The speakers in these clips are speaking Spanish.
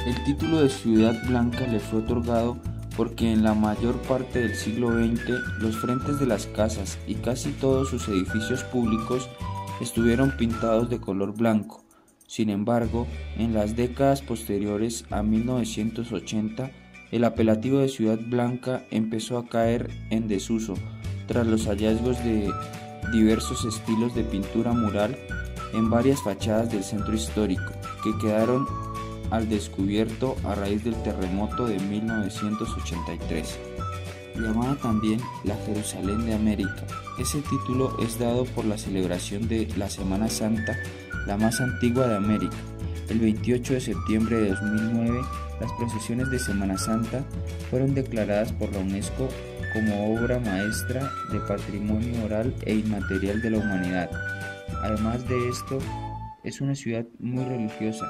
El título de Ciudad Blanca le fue otorgado porque en la mayor parte del siglo XX los frentes de las casas y casi todos sus edificios públicos estuvieron pintados de color blanco. Sin embargo, en las décadas posteriores a 1980, el apelativo de Ciudad Blanca empezó a caer en desuso tras los hallazgos de diversos estilos de pintura mural en varias fachadas del centro histórico, que quedaron al descubierto a raíz del terremoto de 1983. Llamada también la Jerusalén de América, ese título es dado por la celebración de la Semana Santa, la más antigua de América. El 28 de septiembre de 2009, las procesiones de Semana Santa fueron declaradas por la UNESCO como obra maestra de patrimonio oral e inmaterial de la humanidad. Además de esto, es una ciudad muy religiosa,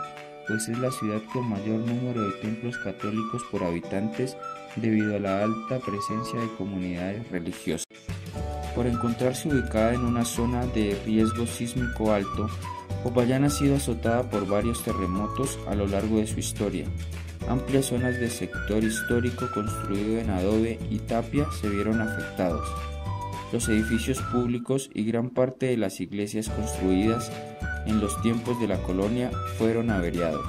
pues es la ciudad con mayor número de templos católicos por habitantes debido a la alta presencia de comunidades religiosas. Por encontrarse ubicada en una zona de riesgo sísmico alto, Popayán ha sido azotada por varios terremotos a lo largo de su historia. Amplias zonas del sector histórico construido en adobe y tapia se vieron afectados. Los edificios públicos y gran parte de las iglesias construidas en los tiempos de la colonia fueron averiados.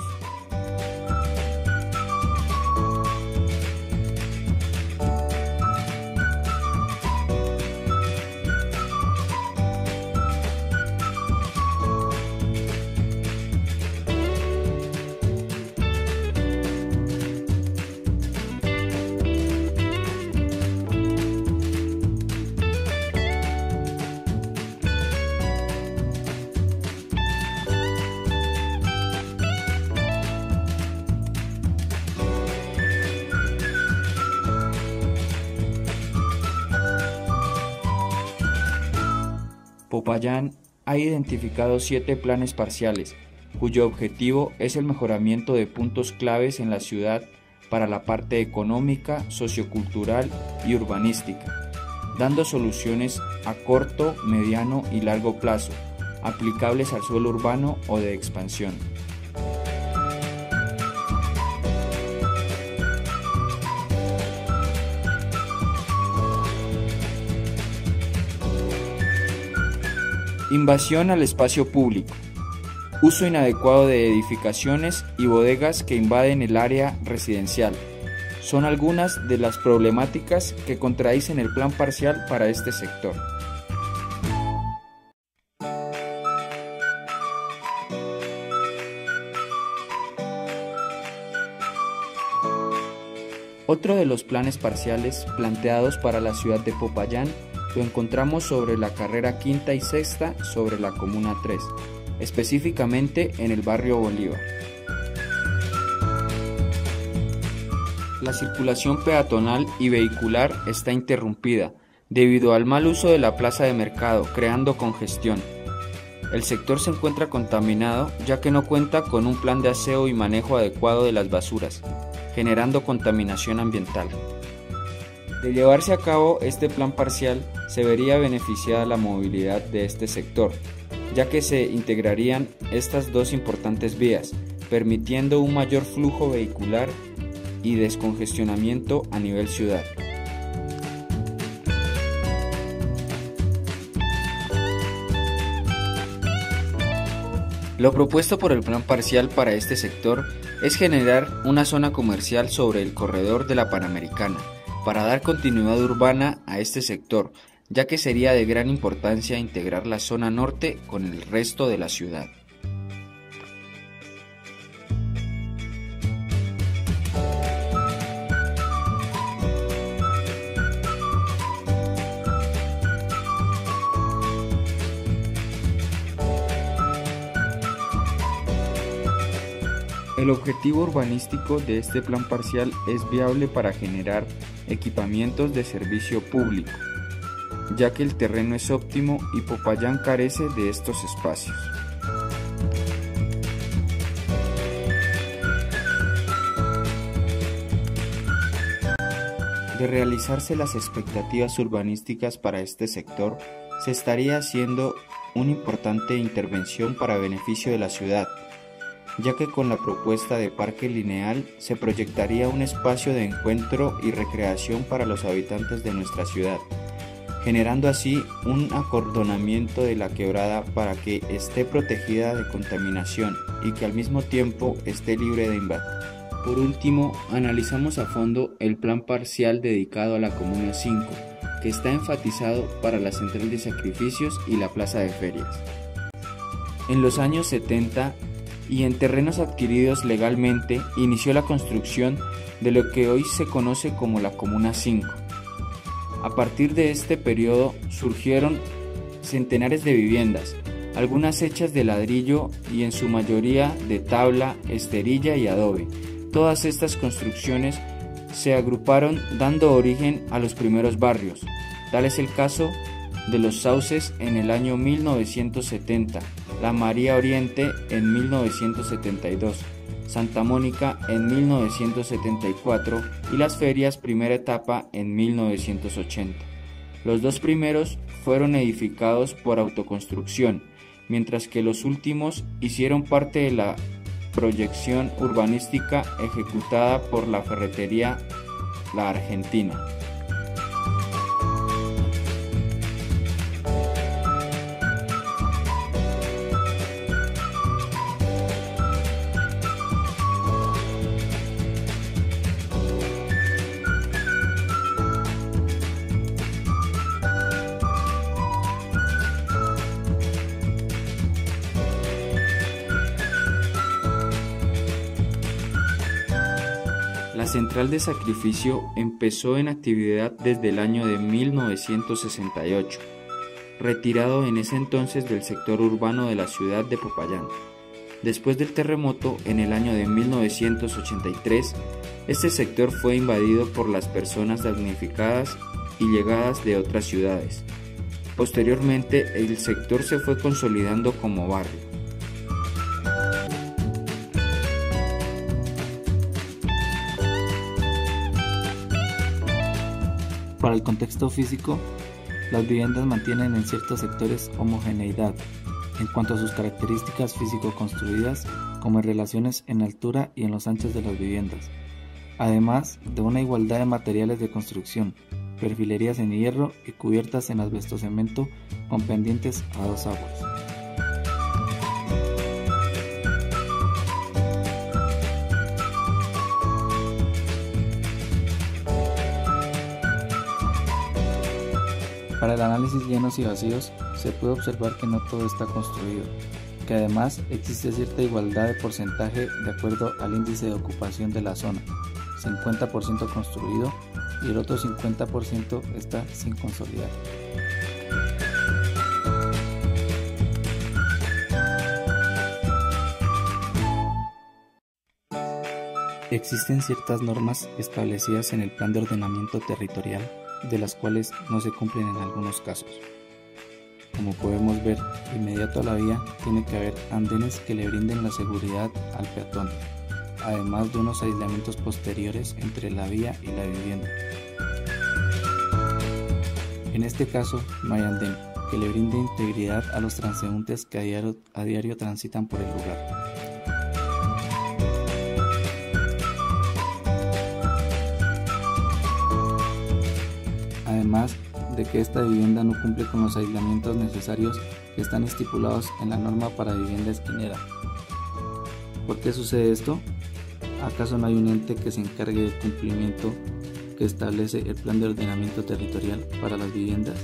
Popayán ha identificado 7 planes parciales, cuyo objetivo es el mejoramiento de puntos claves en la ciudad para la parte económica, sociocultural y urbanística, dando soluciones a corto, mediano y largo plazo, aplicables al suelo urbano o de expansión. Invasión al espacio público. Uso inadecuado de edificaciones y bodegas que invaden el área residencial. Son algunas de las problemáticas que contradicen el plan parcial para este sector. Otro de los planes parciales planteados para la ciudad de Popayán lo encontramos sobre la carrera quinta y sexta sobre la comuna 3, específicamente en el barrio Bolívar. La circulación peatonal y vehicular está interrumpida debido al mal uso de la plaza de mercado, creando congestión. El sector se encuentra contaminado ya que no cuenta con un plan de aseo y manejo adecuado de las basuras, generando contaminación ambiental. De llevarse a cabo este plan parcial, se vería beneficiada la movilidad de este sector, ya que se integrarían estas dos importantes vías, permitiendo un mayor flujo vehicular y descongestionamiento a nivel ciudad. Lo propuesto por el plan parcial para este sector es generar una zona comercial sobre el corredor de la Panamericana, para dar continuidad urbana a este sector, ya que sería de gran importancia integrar la zona norte con el resto de la ciudad. El objetivo urbanístico de este plan parcial es viable para generar equipamientos de servicio público, ya que el terreno es óptimo y Popayán carece de estos espacios. De realizarse las expectativas urbanísticas para este sector, se estaría haciendo una importante intervención para beneficio de la ciudad, ya que con la propuesta de parque lineal se proyectaría un espacio de encuentro y recreación para los habitantes de nuestra ciudad, generando así un acordonamiento de la quebrada para que esté protegida de contaminación y que al mismo tiempo esté libre de invasión. Por último, analizamos a fondo el plan parcial dedicado a la Comuna 5, que está enfatizado para la Central de Sacrificios y la Plaza de Ferias. En los años 70 y en terrenos adquiridos legalmente, inició la construcción de lo que hoy se conoce como la Comuna 5. A partir de este periodo surgieron centenares de viviendas, algunas hechas de ladrillo y en su mayoría de tabla, esterilla y adobe. Todas estas construcciones se agruparon dando origen a los primeros barrios. Tal es el caso de Los Sauces en el año 1970, La María Oriente en 1972, Santa Mónica en 1974 y Las Ferias primera etapa en 1980. Los dos primeros fueron edificados por autoconstrucción, mientras que los últimos hicieron parte de la proyección urbanística ejecutada por la ferretería La Argentina. La Central de Sacrificio empezó en actividad desde el año de 1968, retirado en ese entonces del sector urbano de la ciudad de Popayán. Después del terremoto, en el año de 1983, este sector fue invadido por las personas damnificadas y llegadas de otras ciudades. Posteriormente, el sector se fue consolidando como barrio. Para el contexto físico, las viviendas mantienen en ciertos sectores homogeneidad en cuanto a sus características físico-construidas, como en relaciones en altura y en los anchos de las viviendas, además de una igualdad de materiales de construcción, perfilerías en hierro y cubiertas en asbestocemento con pendientes a dos aguas. Para el análisis llenos y vacíos, se puede observar que no todo está construido, que además existe cierta igualdad de porcentaje de acuerdo al índice de ocupación de la zona, 50% construido y el otro 50% está sin consolidar. Existen ciertas normas establecidas en el Plan de Ordenamiento Territorial, de las cuales no se cumplen en algunos casos. Como podemos ver, inmediato a la vía tiene que haber andenes que le brinden la seguridad al peatón, además de unos aislamientos posteriores entre la vía y la vivienda. En este caso, no hay andén que le brinde integridad a los transeúntes que a diario transitan por el lugar. Además de que esta vivienda no cumple con los aislamientos necesarios que están estipulados en la norma para vivienda esquinera. ¿Por qué sucede esto? ¿Acaso no hay un ente que se encargue del cumplimiento que establece el Plan de Ordenamiento Territorial para las viviendas?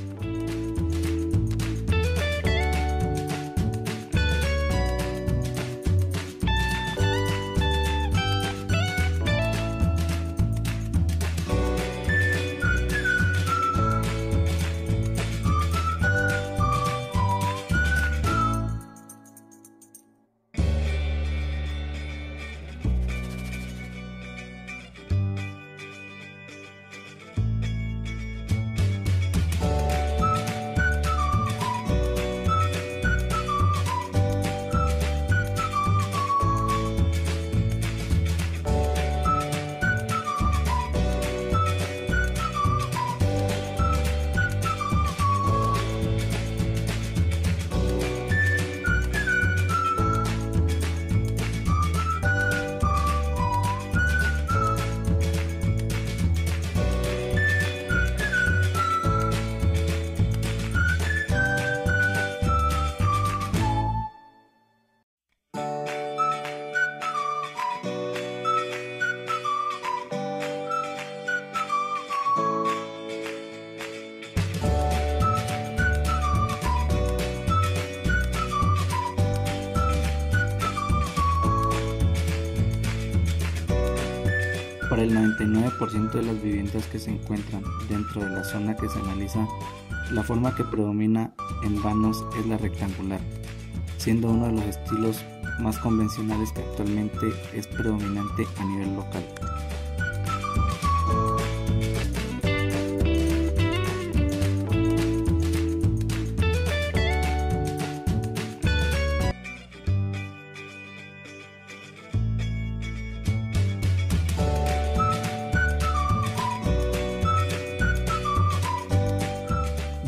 Para el 99% de las viviendas que se encuentran dentro de la zona que se analiza, la forma que predomina en vanos es la rectangular, siendo uno de los estilos más convencionales que actualmente es predominante a nivel local.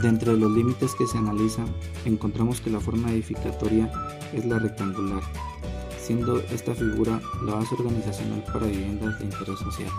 Dentro de los límites que se analizan, encontramos que la forma edificatoria es la rectangular, siendo esta figura la base organizacional para viviendas de interés social.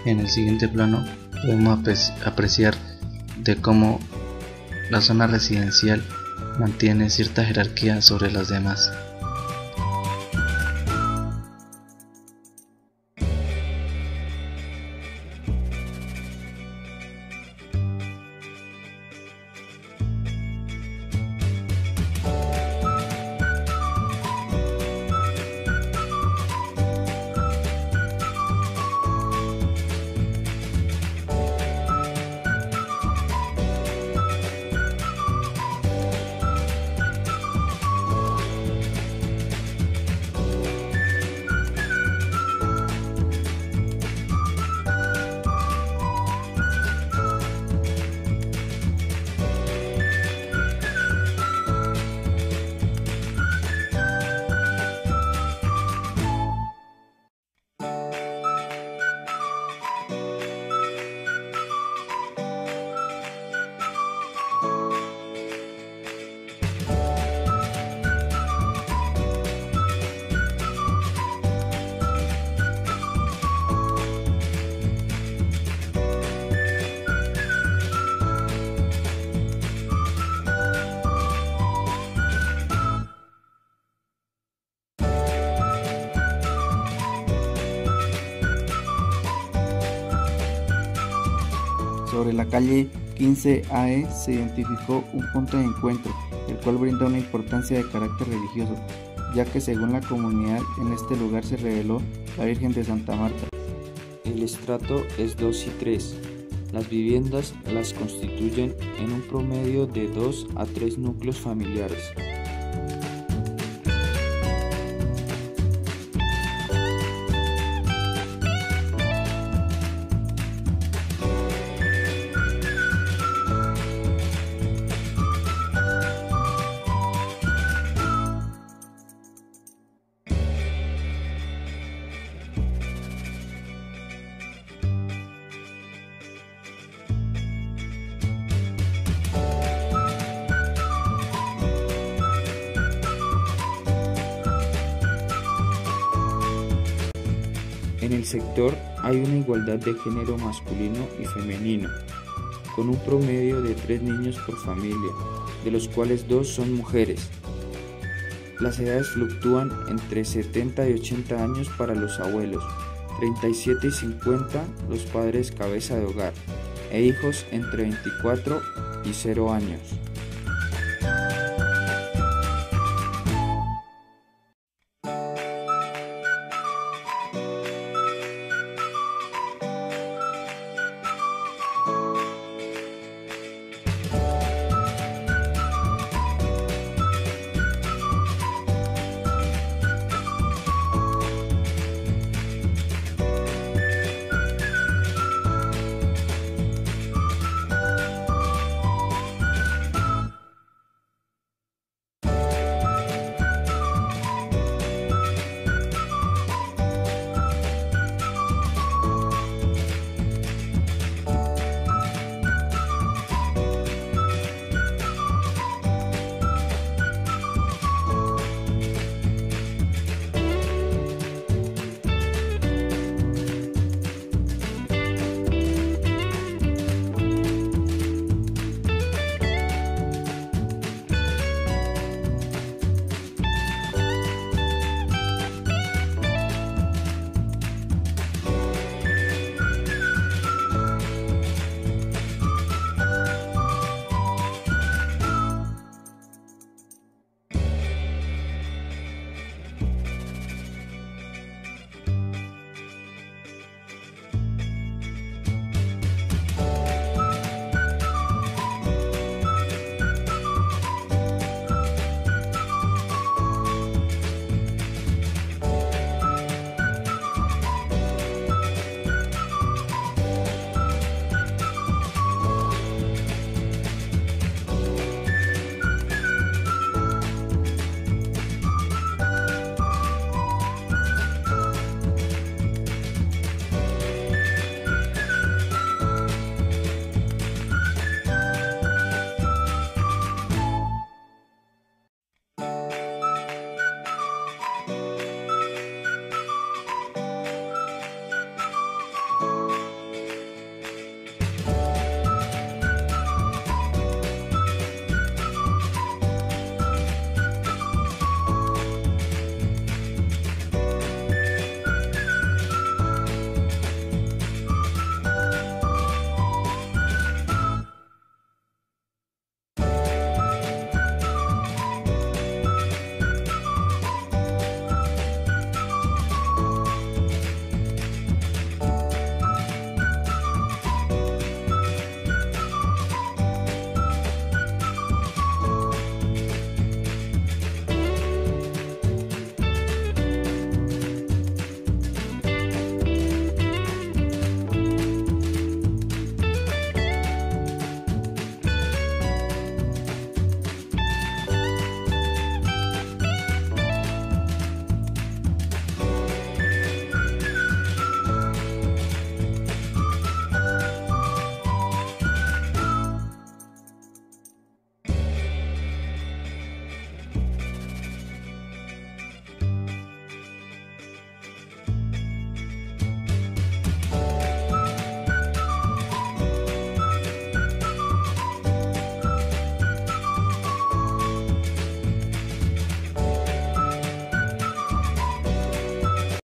En el siguiente plano podemos apreciar de cómo la zona residencial mantiene cierta jerarquía sobre las demás. Sobre la calle 15 AE se identificó un punto de encuentro, el cual brinda una importancia de carácter religioso, ya que según la comunidad en este lugar se reveló la Virgen de Santa Marta. El estrato es 2 y 3. Las viviendas las constituyen en un promedio de 2 a 3 núcleos familiares. En el sector hay una igualdad de género masculino y femenino, con un promedio de 3 niños por familia, de los cuales 2 son mujeres. Las edades fluctúan entre 70 y 80 años para los abuelos, 37 y 50 los padres cabeza de hogar, e hijos entre 24 y 0 años.